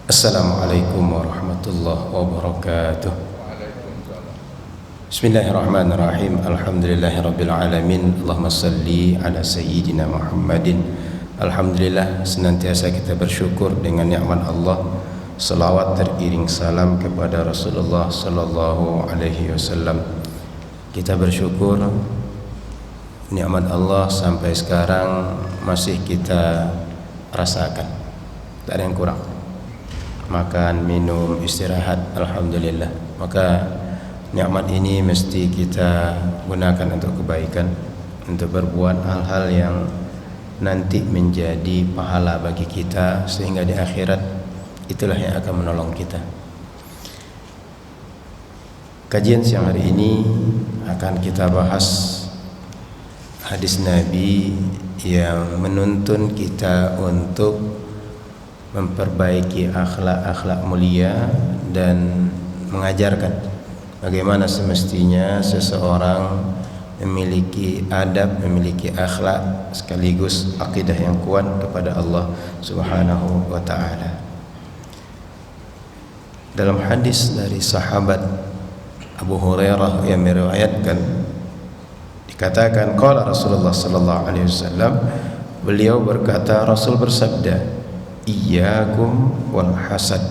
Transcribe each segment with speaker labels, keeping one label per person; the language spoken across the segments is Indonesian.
Speaker 1: Assalamualaikum warahmatullahi wabarakatuh. Bismillahirrahmanirrahim. Alhamdulillahirabbil alamin. Allahumma salli ala sayyidina Muhammadin. Alhamdulillah, senantiasa kita bersyukur dengan nikmat Allah. Salawat teriring salam kepada Rasulullah sallallahu alaihi wasallam. Kita bersyukur nikmat Allah sampai sekarang masih kita rasakan. Tak ada yang kurang. Makan, minum, istirahat, alhamdulillah. Maka nikmat ini mesti kita gunakan untuk kebaikan, untuk berbuat hal-hal yang nanti menjadi pahala bagi kita, sehingga di akhirat itulah yang akan menolong kita. Kajian siang hari ini akan kita bahas hadis Nabi yang menuntun kita untuk memperbaiki akhlak-akhlak mulia dan mengajarkan bagaimana semestinya seseorang memiliki adab, memiliki akhlak sekaligus akidah yang kuat kepada Allah Subhanahu wa taala. Dalam hadis dari sahabat Abu Hurairah yang meriwayatkan, dikatakan qala Rasulullah sallallahu alaihi wasallam, beliau berkata, Rasul bersabda, iyyakum wal hasad,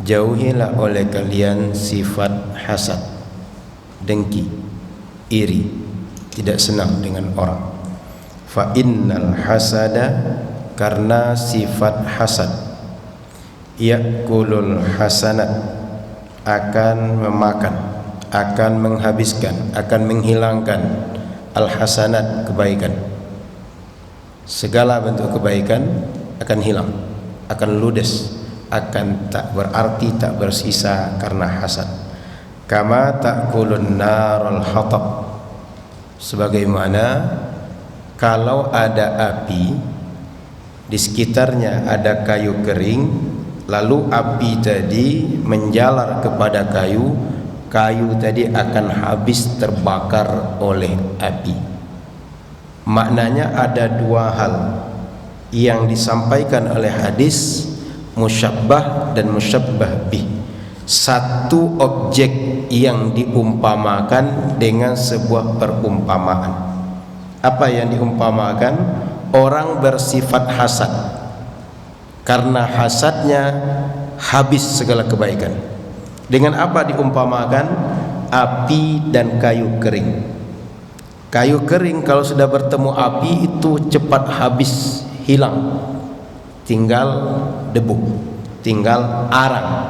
Speaker 1: jauhilah oleh kalian sifat hasad, dengki, iri, tidak senang dengan orang. Fa innal hasada, karena sifat hasad, yakulul hasanat, akan memakan, akan menghabiskan, akan menghilangkan al-hasanat, kebaikan. Segala bentuk kebaikan akan hilang, akan ludes, akan tak berarti, tak bersisa karena hasad. Kama ta'kulun narul hatab, sebagaimana kalau ada api di sekitarnya ada kayu kering, lalu api tadi menjalar kepada kayu, kayu tadi akan habis terbakar oleh api. Maknanya ada dua hal yang disampaikan oleh hadis, musyabbah dan musyabbah bih. Satu objek yang diumpamakan dengan sebuah perumpamaan. Apa yang diumpamakan? Orang bersifat hasad, karena hasadnya habis segala kebaikan. Dengan apa diumpamakan? Api dan kayu kering. Kayu kering kalau sudah bertemu api itu cepat habis, hilang, tinggal debu, tinggal arang,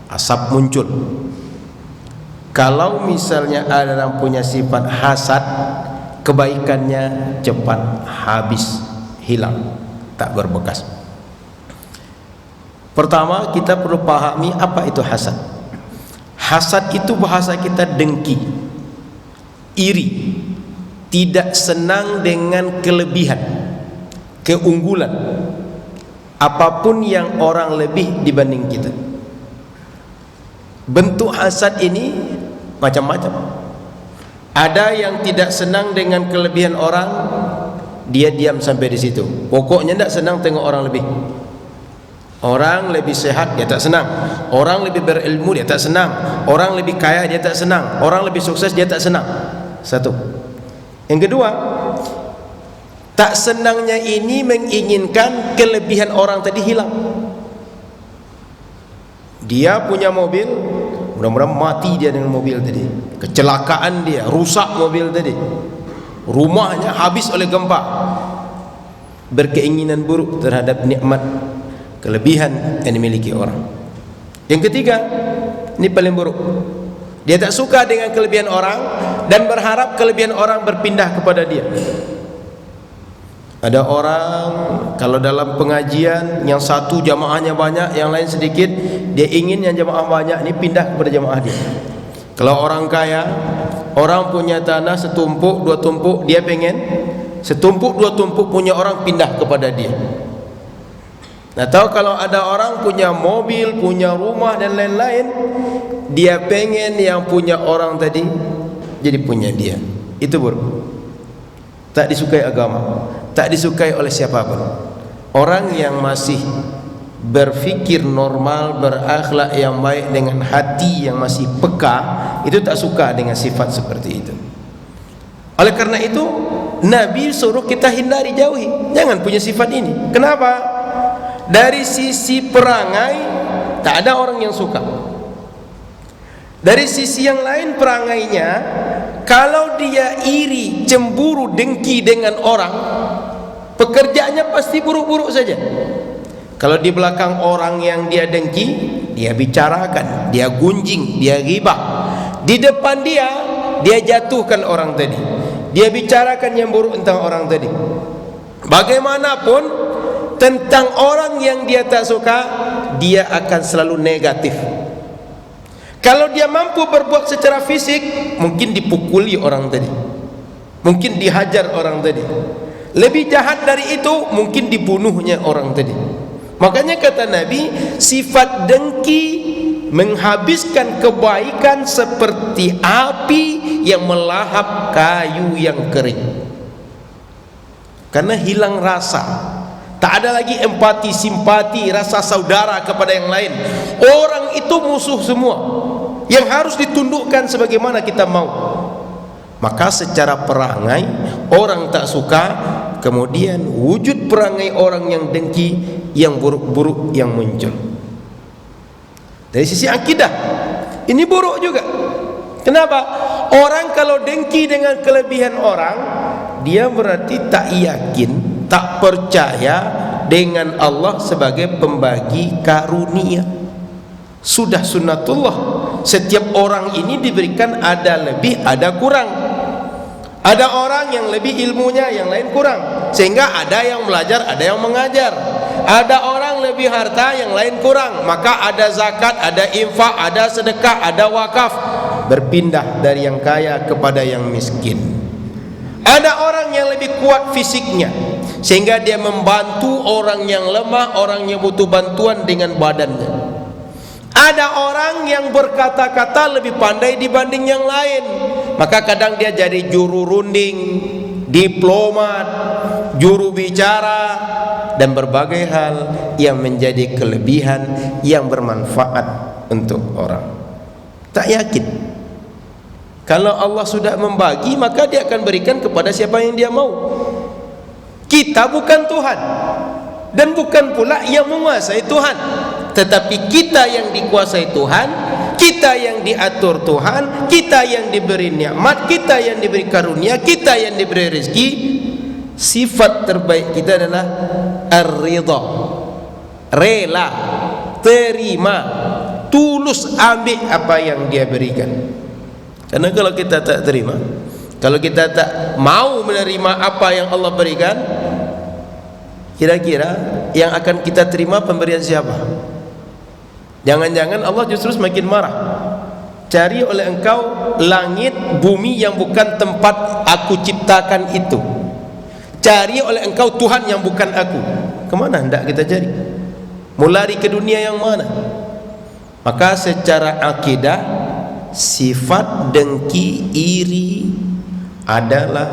Speaker 1: asap muncul. Kalau misalnya ada yang punya sifat hasad, kebaikannya cepat habis, hilang, tak berbekas. Pertama, kita perlu pahami apa itu hasad. Hasad itu bahasa kita dengki, iri, tidak senang dengan kelebihan, keunggulan, apapun yang orang lebih dibanding kita. Bentuk hasad ini macam-macam. Ada yang tidak senang dengan kelebihan orang, dia diam sampai di situ. Pokoknya tidak senang tengok orang lebih. Orang lebih sehat dia tak senang, orang lebih berilmu dia tak senang, orang lebih kaya dia tak senang, orang lebih sukses dia tak senang. Satu. Yang kedua, tak senangnya ini menginginkan kelebihan orang tadi hilang. Dia punya mobil, mudah-mudahan mati dia dengan mobil tadi, kecelakaan dia, rusak mobil tadi, rumahnya habis oleh gempa. Berkeinginan buruk terhadap nikmat, kelebihan yang dimiliki orang. Yang ketiga, ini paling buruk, dia tak suka dengan kelebihan orang dan berharap kelebihan orang berpindah kepada dia. Ada orang kalau dalam pengajian yang satu jamaahnya banyak, yang lain sedikit, dia ingin yang jamaah banyak ini pindah kepada jamaah dia. Kalau orang kaya, orang punya tanah setumpuk, dua tumpuk, dia pengen setumpuk, dua tumpuk punya orang pindah kepada dia. Nah, tahu kalau ada orang punya mobil, punya rumah dan lain-lain, dia pengen yang punya orang tadi jadi punya dia. Itu buruk. Tak disukai agama, tak disukai oleh siapapun. Orang yang masih berfikir normal, berakhlak yang baik, dengan hati yang masih peka, itu tak suka dengan sifat seperti itu. Oleh karena itu Nabi suruh kita hindari, jauhi, jangan punya sifat ini. Kenapa? Dari sisi perangai tak ada orang yang suka. Dari sisi yang lain perangainya, kalau dia iri, cemburu, dengki dengan orang, pekerjaannya pasti buruk-buruk saja. Kalau di belakang orang yang dia dengki, dia bicarakan, dia gunjing, dia ghibah. Di depan dia jatuhkan orang tadi, dia bicarakan yang buruk tentang orang tadi. Bagaimanapun tentang orang yang dia tak suka, dia akan selalu negatif. Kalau dia mampu berbuat secara fisik, mungkin dipukuli orang tadi, mungkin dihajar orang tadi. Lebih jahat dari itu, mungkin dibunuhnya orang tadi. Makanya kata Nabi, sifat dengki menghabiskan kebaikan seperti api yang melahap kayu yang kering. Karena hilang rasa, tak ada lagi empati, simpati, rasa saudara kepada yang lain. Orang itu musuh semua, yang harus ditundukkan sebagaimana kita mau. Maka secara perangai orang tak suka, kemudian wujud perangai orang yang dengki, yang buruk-buruk yang muncul. Dari sisi akidah ini buruk juga. Kenapa? Orang kalau dengki dengan kelebihan orang, dia berarti tak yakin, tak percaya dengan Allah sebagai pembagi karunia. Sudah sunnatullah, setiap orang ini diberikan ada lebih, ada kurang. Ada orang yang lebih ilmunya, yang lain kurang, sehingga ada yang belajar, ada yang mengajar. Ada orang lebih harta, yang lain kurang, maka ada zakat, ada infak, ada sedekah, ada wakaf. Berpindah dari yang kaya kepada yang miskin. Ada orang yang lebih kuat fisiknya, sehingga dia membantu orang yang lemah, orang yang butuh bantuan dengan badannya. Ada orang yang berkata-kata lebih pandai dibanding yang lain, maka kadang dia jadi juru runding, diplomat, juru bicara, dan berbagai hal yang menjadi kelebihan yang bermanfaat untuk orang. Tak yakin. Kalau Allah sudah membagi, maka dia akan berikan kepada siapa yang dia mau. Kita bukan Tuhan, dan bukan pula yang menguasai Tuhan, tetapi kita yang dikuasai Tuhan, kita yang diatur Tuhan, kita yang diberi nikmat, kita yang diberi karunia, kita yang diberi rezeki. Sifat terbaik kita adalah ar-ridha, rela, terima, tulus ambil apa yang dia berikan. Karena kalau kita tak terima, kalau kita tak mau menerima apa yang Allah berikan, kira-kira yang akan kita terima pemberian siapa? Jangan-jangan Allah justru semakin marah. Cari oleh engkau langit, bumi yang bukan tempat aku ciptakan itu. Cari oleh engkau Tuhan yang bukan aku. Kemana hendak kita cari? Mau lari ke dunia yang mana? Maka secara akidah, sifat dengki, iri adalah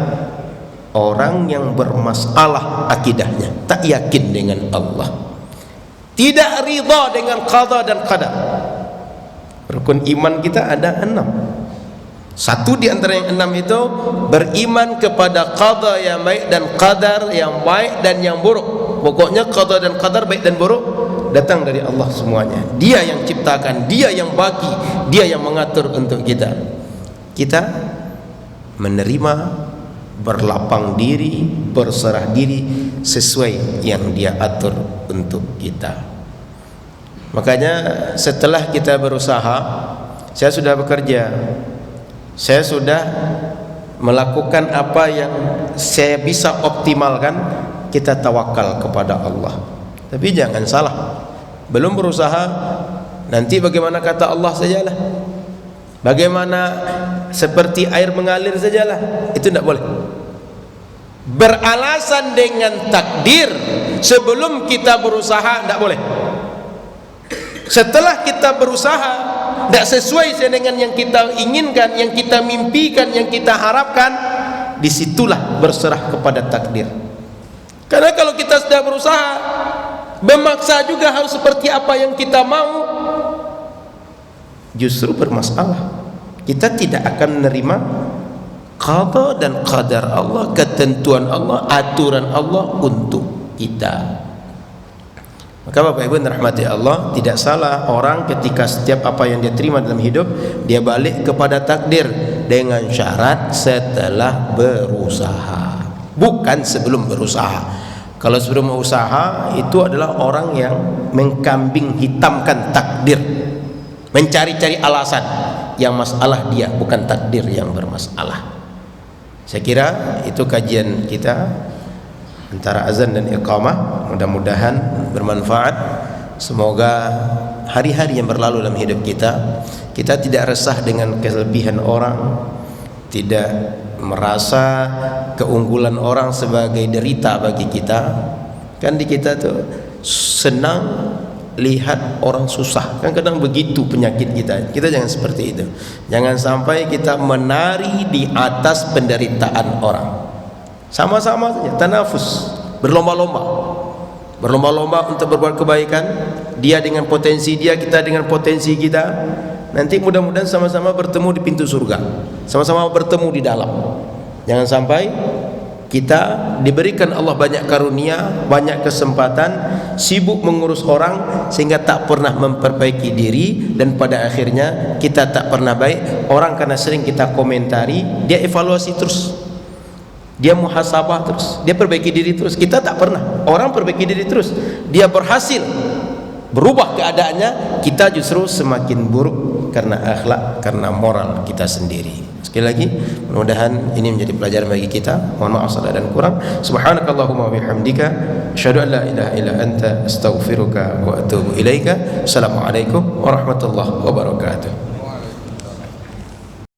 Speaker 1: orang yang bermasalah akidahnya, tak yakin dengan Allah, tidak ridha dengan qada dan qadar. Rukun iman kita ada 6. Satu di antara yang 6 itu beriman kepada qada yang baik dan qadar yang baik dan yang buruk. Pokoknya qada dan qadar baik dan buruk datang dari Allah semuanya. Dia yang ciptakan, dia yang bagi, dia yang mengatur untuk kita. Kita menerima, berlapang diri, berserah diri sesuai yang dia atur untuk kita. Makanya setelah kita berusaha, saya sudah bekerja, saya sudah melakukan apa yang saya bisa optimalkan, kita tawakal kepada Allah. Tapi jangan salah, belum berusaha, nanti bagaimana kata Allah sajalah, bagaimana seperti air mengalir sajalah, itu tidak boleh. Beralasan dengan takdir sebelum kita berusaha tidak boleh. Setelah kita berusaha tidak sesuai dengan yang kita inginkan, yang kita mimpikan, yang kita harapkan, disitulah berserah kepada takdir. Karena kalau kita sudah berusaha memaksa juga harus seperti apa yang kita mau, justru bermasalah. Kita tidak akan menerima qada dan qadar Allah, ketentuan Allah, aturan Allah untuk kita. Maka Bapak Ibu yang dirahmati Allah, tidak salah orang ketika setiap apa yang dia terima dalam hidup dia balik kepada takdir, dengan syarat setelah berusaha, bukan sebelum berusaha. Kalau sebelum berusaha itu adalah orang yang mengkambing hitamkan takdir, mencari-cari alasan. Yang masalah dia, bukan takdir yang bermasalah. Saya kira itu kajian kita antara azan dan iqamah, mudah-mudahan bermanfaat. Semoga hari-hari yang berlalu dalam hidup kita, kita tidak resah dengan kelebihan orang, tidak merasa keunggulan orang sebagai derita bagi kita. Kan di kita tuh senang lihat orang susah, kan kadang begitu penyakit kita. Kita jangan seperti itu. Jangan sampai kita menari di atas penderitaan orang. Sama-sama saja, tanafus, berlomba-lomba untuk berbuat kebaikan. Dia dengan potensi dia, kita dengan potensi kita. Nanti mudah-mudahan sama-sama bertemu di pintu surga, sama-sama bertemu di dalam. Jangan sampai kita diberikan Allah banyak karunia, banyak kesempatan, sibuk mengurus orang sehingga tak pernah memperbaiki diri, dan pada akhirnya kita tak pernah baik. Orang karena sering kita komentari, dia evaluasi terus, dia muhasabah terus, dia perbaiki diri terus. Kita tak pernah. Orang perbaiki diri terus, dia berhasil berubah keadaannya, kita justru semakin buruk karena akhlak, karena moral kita sendiri. Sekali lagi, mudah-mudahan ini menjadi pelajaran bagi kita. Mohon maaf salah dan kurang. Subhanakallahumma wa bihamdika, asyhadu an la ilaha illa anta, astaghfiruka wa atubu ilaika. Assalamualaikum warahmatullahi wabarakatuh.